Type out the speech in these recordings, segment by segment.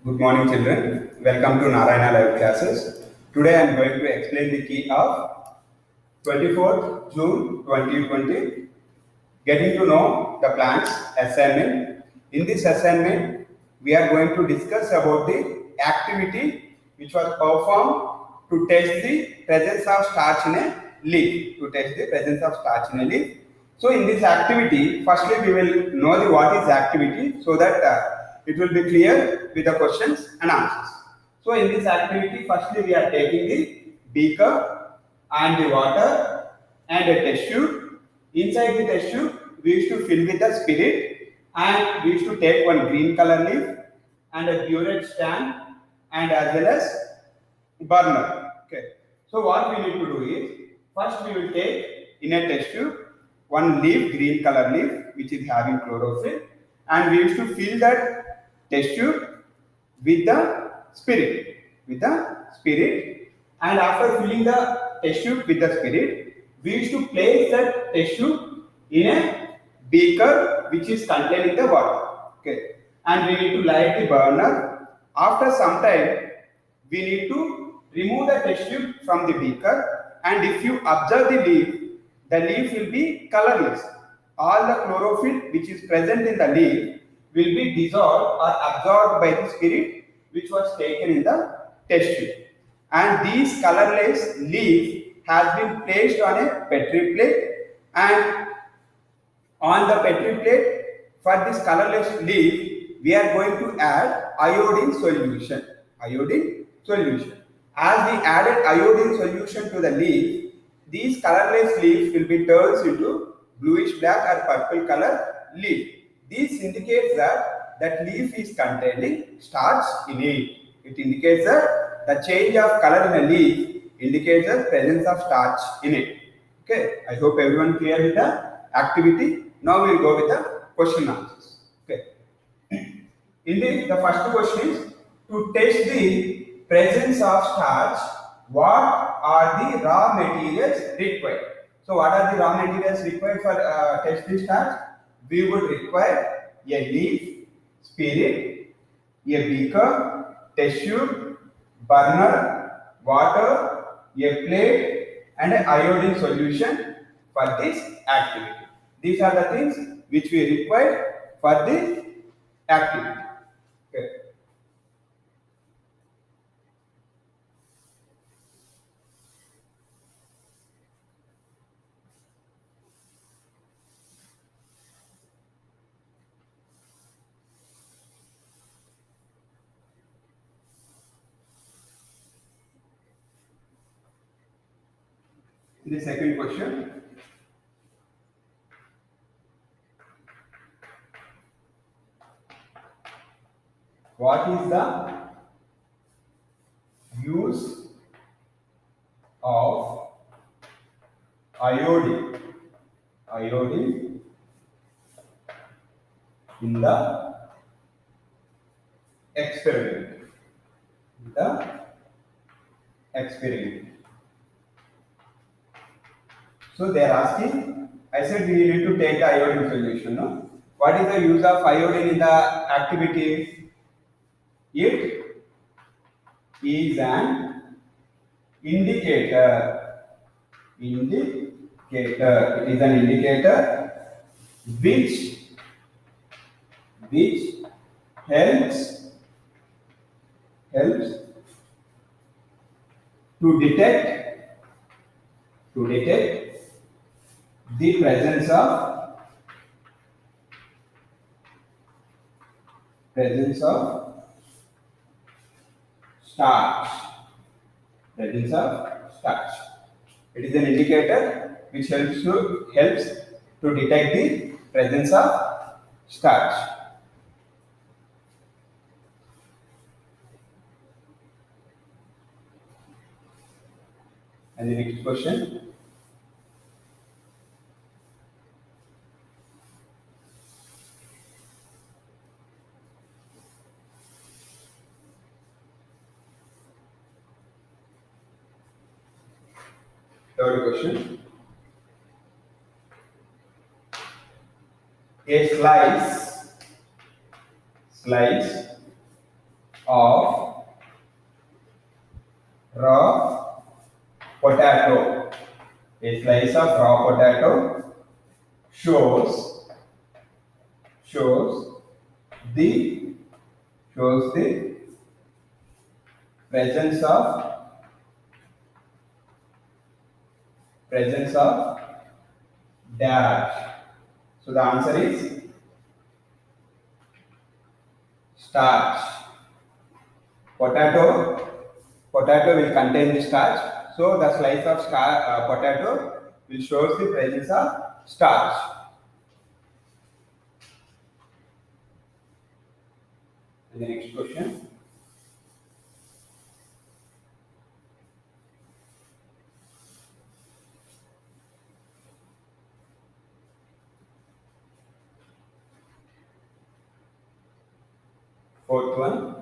Good morning, children. Welcome to Narayana Live Classes. Today I am going to explain the key of 24th June 2020. Getting to know the plants assignment. In this assignment, we are going to discuss about the activity which was performed to test the presence of starch in a leaf. So in this activity, firstly we will know the what is activity so that it will be clear with the questions and answers. So in this activity, firstly we are taking the beaker and the water and a test tube. Inside the test tube, we used to fill with the spirit and we used to take one green color leaf and a burette stand and as well as burner. Okay. So what we need to do is, first we will take in a test tube one leaf, green color leaf, which is having chlorophyll, and we used to fill that test tube with the spirit, and after filling the test tube with the spirit, we used to place that test tube in a beaker which is containing the water. Okay, and we need to light the burner. After some time, we need to remove the test tube from the beaker, and if you observe the leaf will be colorless. All the chlorophyll which is present in the leaf will be dissolved or absorbed by the spirit which was taken in the test tube. And these colorless leaf has been placed on a petri plate, and on the petri plate for this colorless leaf we are going to add iodine solution. As we added iodine solution to the leaf, these colorless leaves will be turned into bluish black or purple color leaf. This indicates that leaf is containing starch in it. It indicates that the change of color in a leaf indicates the presence of starch in it. Okay, I hope everyone clear with the activity. Now we will go with the question answers. Okay. In this, the first question is to test the presence of starch. What are the raw materials required? So, what are the raw materials required for test the starch? We would require a leaf, spirit, a beaker, test tube, burner, water, a plate, and an iodine solution for this activity. These are the things which we require for this activity. Okay. The second question. What is the use of iodine in the experiment? So they are asking, I said we need to take the iodine solution. No? What is the use of iodine in the activity? It is an indicator. It is an indicator which helps to detect the presence of starch. It is an indicator which helps to detect the presence of starch. And the next question. Third question. A slice of raw potato. A slice of raw potato shows shows the shows the presence of dash. So the answer is starch. Potato will contain the starch. So the slice of potato will shows the presence of starch. And the next question. Fourth one.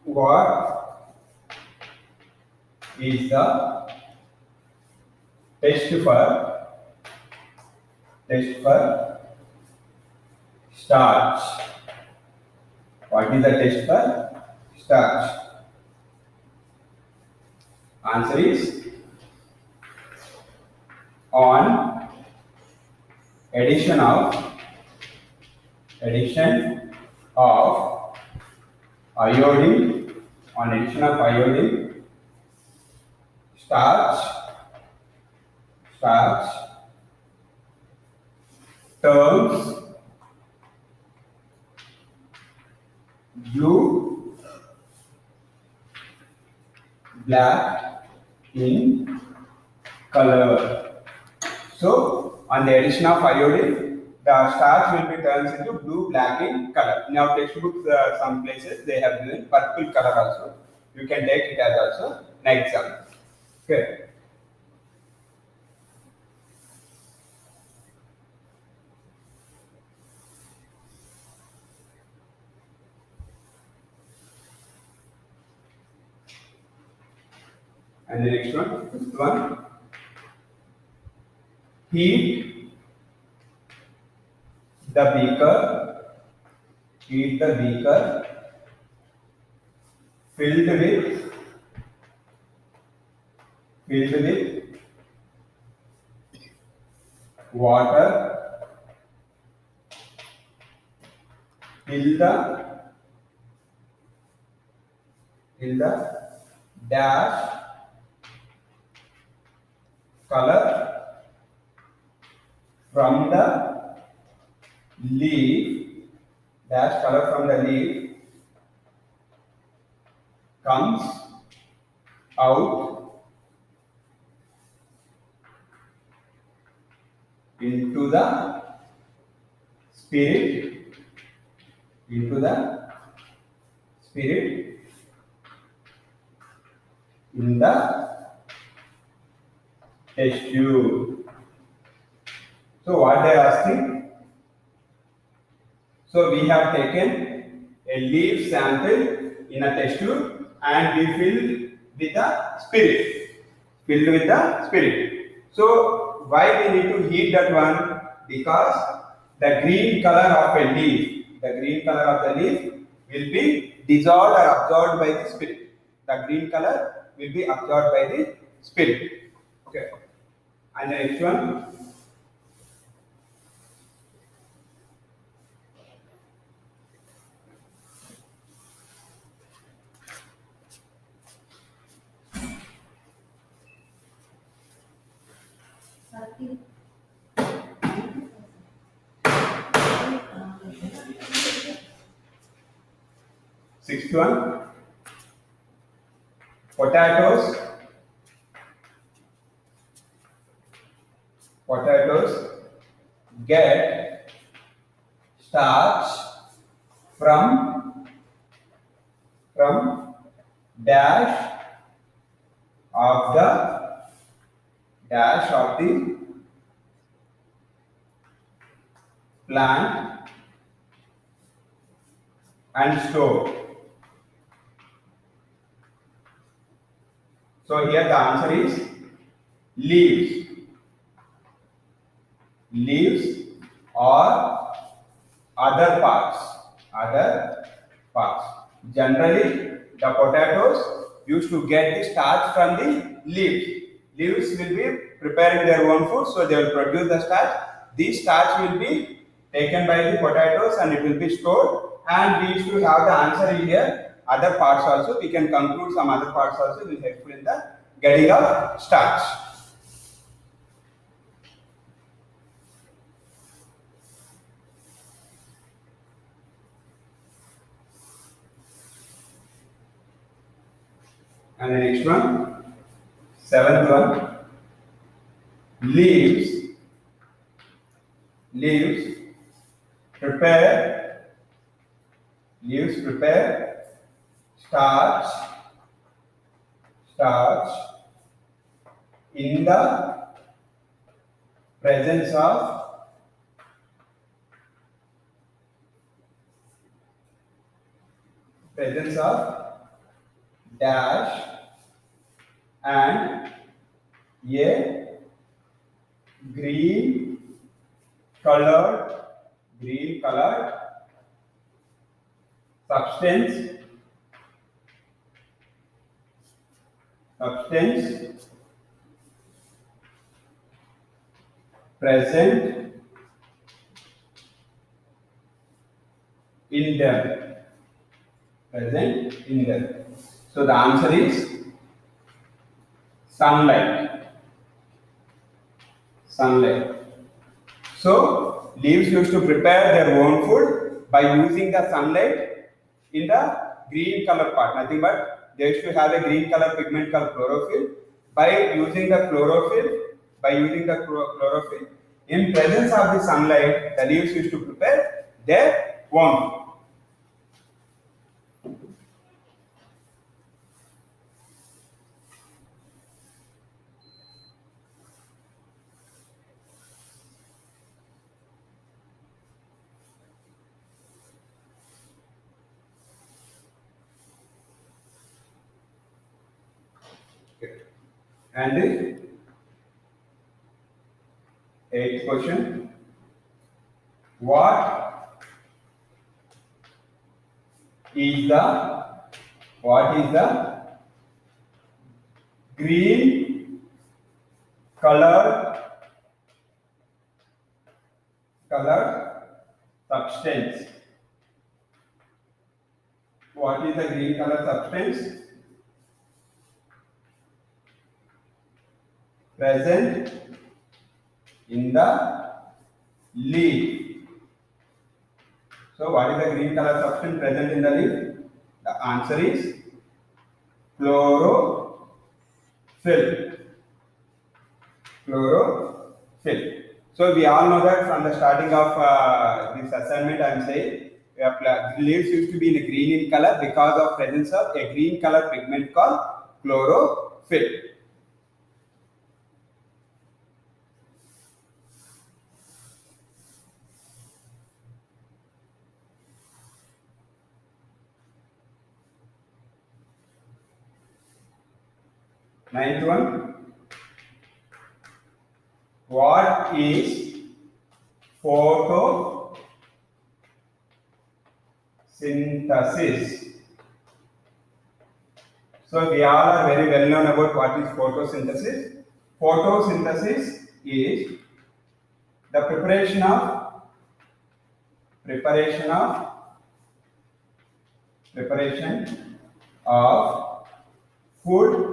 What is the test for starch? What is the test for starch? Answer is on addition of iodine, starch turns blue black in color. So on the addition of iodine, the starch will be turned into blue black in color. In our textbooks, some places they have given purple color also. You can take it as also an exam. Okay. And the next one, fifth one. Heat the beaker filled with water till the dash color from the leaf comes out into the spirit in the test tube. So what they are asking? So we have taken a leaf sample in a test tube and we filled with the spirit. So why we need to heat that one? Because the green color of the leaf will be dissolved or absorbed by the spirit. The green color will be absorbed by the spirit. Okay. And the next one. Sixth one. Potatoes get starch from dash of the plant and store. So here the answer is leaves or other parts. other parts. Generally, the potatoes used to get the starch from the leaves. Leaves will be preparing their own food, so they will produce the starch. This starch will be taken by the potatoes and it will be stored. And we used to have the answer in here. Other parts also, we can conclude some other parts also will helpful in the getting of starch. And the next one, seventh one, leaves prepare starch in the presence of dash and a green colored substance present in them. So the answer is sunlight. So leaves used to prepare their own food by using the sunlight in the green color part. Nothing but they used to have a green color pigment called chlorophyll. By using the chlorophyll, in presence of the sunlight, the leaves used to prepare their own food. And the eighth question, what is the green colored substance? What is the green color substance present in the leaf? So what is the green color substance present in the leaf? The answer is chlorophyll. So we all know that from the starting of this assignment I am saying leaves used to be in a green in color because of presence of a green color pigment called chlorophyll. Ninth one, what is photosynthesis? So we all are very well known about what is photosynthesis. Photosynthesis is the preparation of food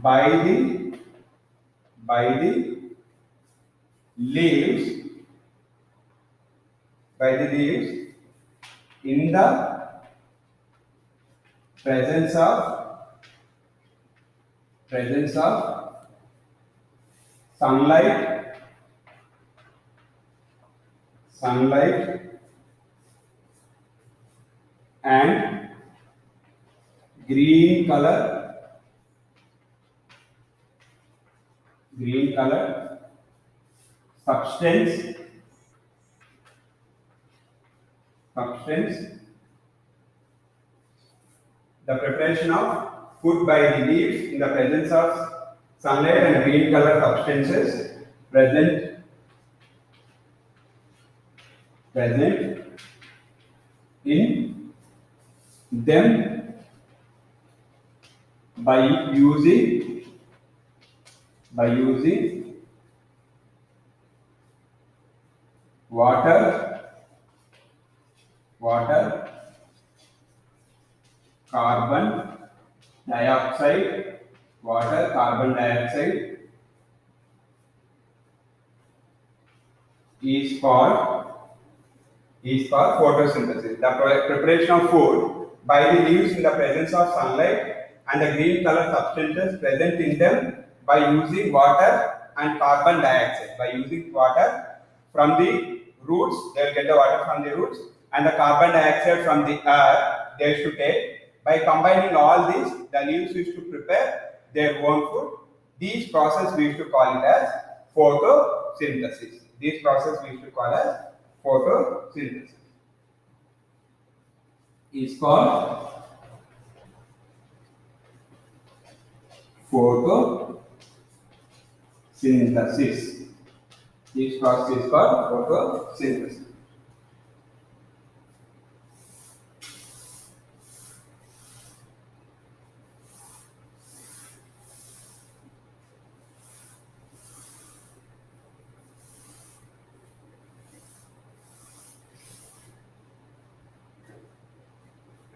by the leaves in the presence of sunlight and green color substance the preparation of food by the leaves in the presence of sunlight and green color substances present in them by using water, carbon dioxide, carbon dioxide is for photosynthesis. The preparation of food by the leaves in the presence of sunlight and the green color substances present in them by using water and carbon dioxide. By using water from the roots, they will get the water from the roots, and the carbon dioxide from the earth they should take. By combining all these, the leaves used to prepare their own food. These process we used to call it as photosynthesis. This process we used to call as photosynthesis. Is called photosynthesis. This process is called photosynthesis.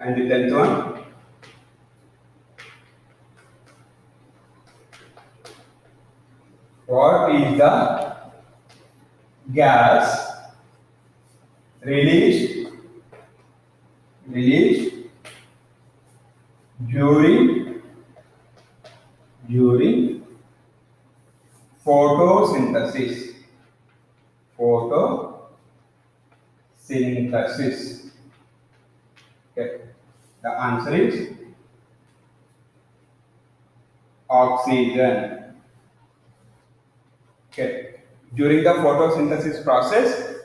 And the 10th one. What is the gas released during photosynthesis? Okay. The answer is oxygen. Okay. During the photosynthesis process,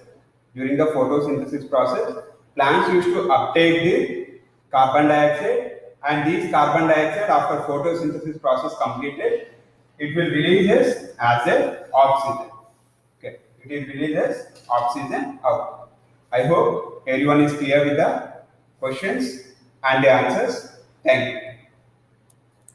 plants used to uptake the carbon dioxide, and these carbon dioxide after photosynthesis process completed, it will release as a oxygen. Okay, it is released as oxygen out. I hope everyone is clear with the questions and the answers. Thank you.